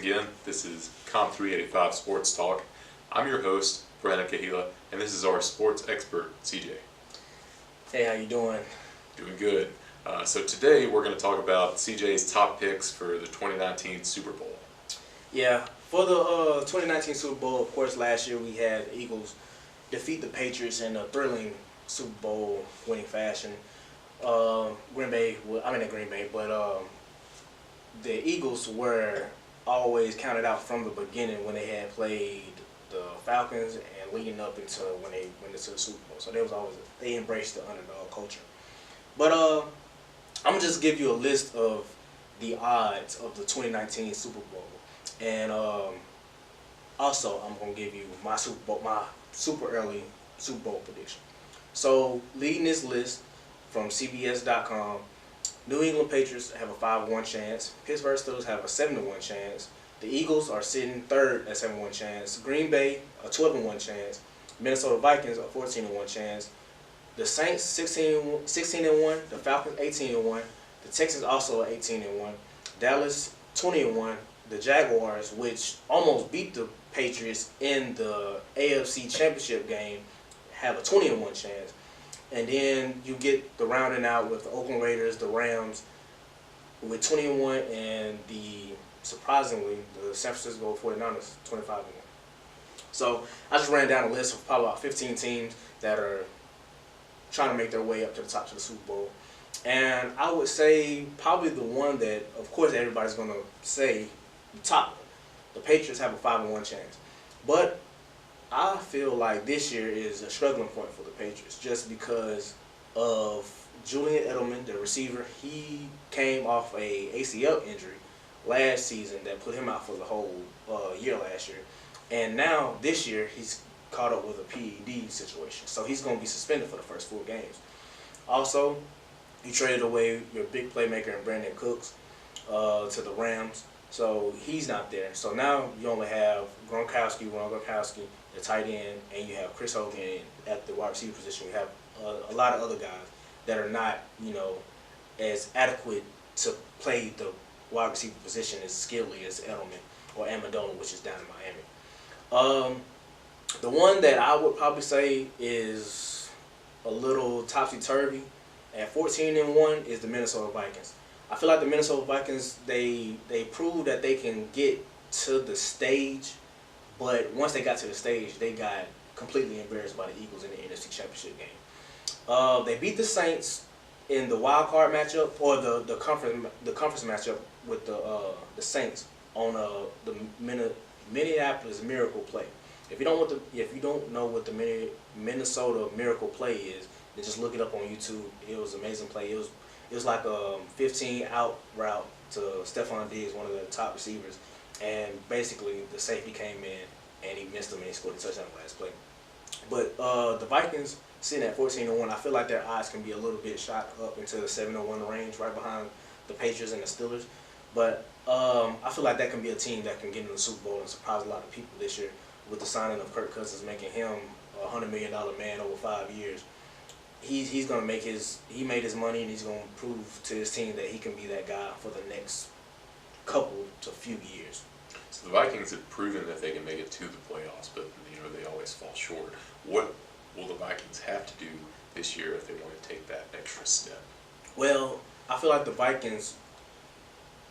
again. This is Com385 Sports Talk. I'm your host, Brandon Kahila, and this is our sports expert, CJ. Hey, how you doing? Doing good. So today we're going to talk about CJ's top picks for the 2019 Super Bowl. Yeah, for the 2019 Super Bowl, of course, last year we had the Eagles defeat the Patriots in a thrilling Super Bowl winning fashion. Green Bay, but the Eagles were always counted out from the beginning when they had played the Falcons and leading up into when they went into the Super Bowl. So they embraced the underdog culture. But I'm gonna just give you a list of the odds of the 2019 Super Bowl, and also I'm gonna give you my super early Super Bowl prediction. So leading this list from CBS.com, New England Patriots have a 5-1 chance. Pittsburgh Steelers have a 7-1 chance. The Eagles are sitting third at 7-1 chance. Green Bay a 12-1 chance. Minnesota Vikings a 14-1 chance. The Saints 16-1. The Falcons 18-1. The Texans also 18-1. Dallas 20-1. The Jaguars, which almost beat the Patriots in the AFC Championship game, have a 20-1 chance. And then you get the rounding out with the Oakland Raiders, the Rams, with 20-1, and surprisingly, the San Francisco 49ers 25-1. So I just ran down a list of probably about 15 teams that are trying to make their way up to the top of the Super Bowl. And I would say probably the one that, of course, everybody's going to say the top one. The Patriots have a 5-1 chance. But I feel like this year is a struggling point for the Patriots just because of Julian Edelman, the receiver. He came off a ACL injury last season that put him out for the whole year last year. And now this year he's caught up with a PED situation. So he's going to be suspended for the first 4 games. Also, you traded away your big playmaker in Brandon Cooks to the Rams. So he's not there. So now you only have Ron Gronkowski, the tight end, and you have Chris Hogan at the wide receiver position. We have a lot of other guys that are not, as adequate to play the wide receiver position as skillfully as Edelman or Amendola, which is down in Miami. The one that I would probably say is a little topsy-turvy at 14-1 is the Minnesota Vikings. I feel like the Minnesota Vikings, they proved that they can get to the stage, but once they got to the stage, they got completely embarrassed by the Eagles in the NFC Championship game. They beat the Saints in the wild card matchup, or the conference matchup with the Saints on the Minneapolis Miracle play. If you don't know what the Minnesota Miracle play is, then just look it up on YouTube. It was an amazing play. It was like a 15 out route to Stephon Diggs, one of the top receivers, and basically the safety came in and he missed him and he scored a touchdown on the last play. But the Vikings sitting at 14-1, I feel like their odds can be a little bit shot up into the 7-1 range, right behind the Patriots and the Steelers. But I feel like that can be a team that can get in the Super Bowl and surprise a lot of people this year with the signing of Kirk Cousins, making him a $100 million man over 5 years. He's gonna made his money, and he's gonna prove to his team that he can be that guy for the next couple to few years. So the Vikings have proven that they can make it to the playoffs, but they always fall short. What will the Vikings have to do this year if they want to take that extra step? Well, I feel like the Vikings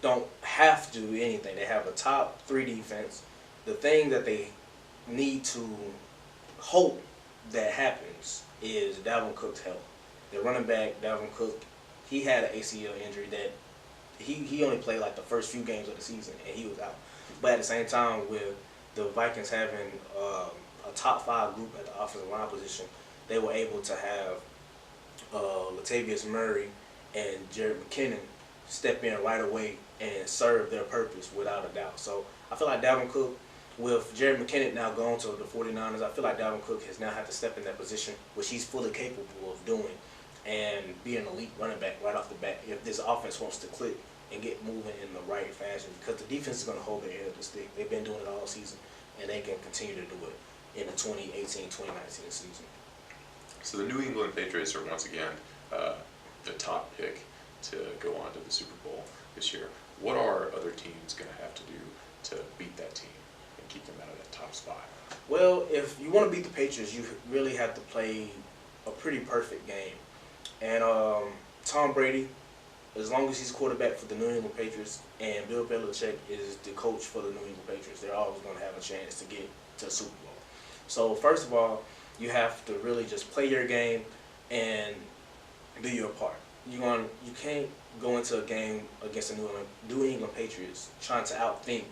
don't have to do anything. They have a top 3 defense. The thing that they need to hope that happens is Dalvin Cook's health. Their running back, Dalvin Cook, he had an ACL injury that he only played like the first few games of the season and he was out. But at the same time, with the Vikings having a top 5 group at the offensive line position, they were able to have Latavius Murray and Jerick McKinnon step in right away and serve their purpose without a doubt. So I feel like Dalvin Cook, with Jerick McKinnon now going to the 49ers, I feel like Dalvin Cook has now had to step in that position, which he's fully capable of doing, and be an elite running back right off the bat if this offense wants to click and get moving in the right fashion, because the defense is going to hold their head up the stick. They've been doing it all season, and they can continue to do it in the 2018-2019 season. So the New England Patriots are once again the top pick to go on to the Super Bowl this year. What are other teams going to have to do to beat that team and keep them out of that top spot? Well, if you want to beat the Patriots, you really have to play a pretty perfect game. And Tom Brady, as long as he's quarterback for the New England Patriots, and Bill Belichick is the coach for the New England Patriots, they're always going to have a chance to get to the Super Bowl. So first of all, you have to really just play your game and do your part. You can't go into a game against the New England Patriots trying to outthink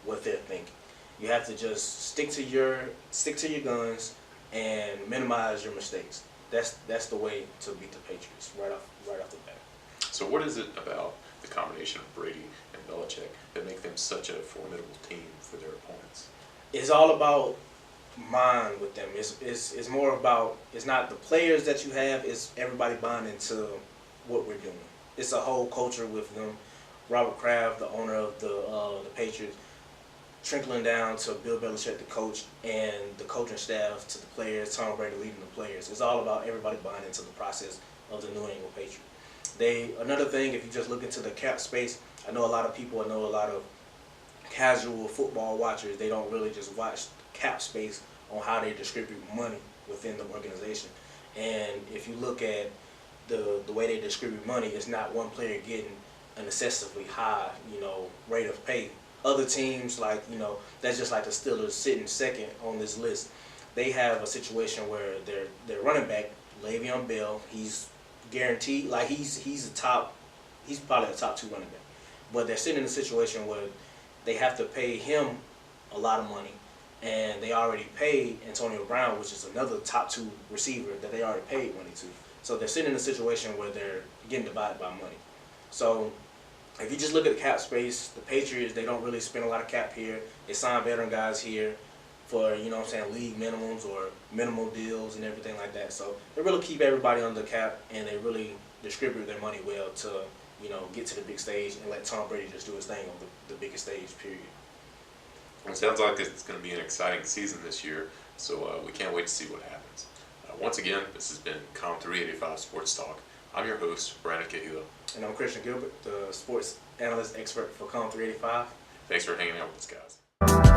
what they're thinking. You have to just stick to your guns and minimize your mistakes. That's the way to beat the Patriots right off the bat. So what is it about the combination of Brady and Belichick that make them such a formidable team for their opponents? It's all about mind with them. It's more about, it's not the players that you have, it's everybody bonding to what we're doing. It's a whole culture with them. Robert Kraft, the owner of the Patriots, trickling down to Bill Belichick, the coach, and the coaching staff to the players, Tom Brady leading the players. It's all about everybody buying into the process of the New England Patriots. Another thing, if you just look into the cap space, I know a lot of casual football watchers, they don't really just watch cap space on how they distribute money within the organization. And if you look at the way they distribute money, it's not one player getting an excessively high, rate of pay. Other teams, like, that's just like the Steelers sitting second on this list. They have a situation where their running back, Le'Veon Bell, he's guaranteed, like he's probably a top 2 running back. But they're sitting in a situation where they have to pay him a lot of money, and they already paid Antonio Brown, which is another top 2 receiver that they already paid money to. So they're sitting in a situation where they're getting divided by money. So if you just look at the cap space, the Patriots, they don't really spend a lot of cap here. They sign veteran guys here for, league minimums or minimal deals and everything like that. So they really keep everybody under the cap, and they really distribute their money well to, get to the big stage and let Tom Brady just do his thing on the biggest stage, period. Well, it sounds like it's going to be an exciting season this year, so we can't wait to see what happens. Once again, this has been Com 385 Sports Talk. I'm your host, Brandon Cahill. And I'm Christian Gilbert, the sports analyst expert for Com 385. Thanks for hanging out with us, guys.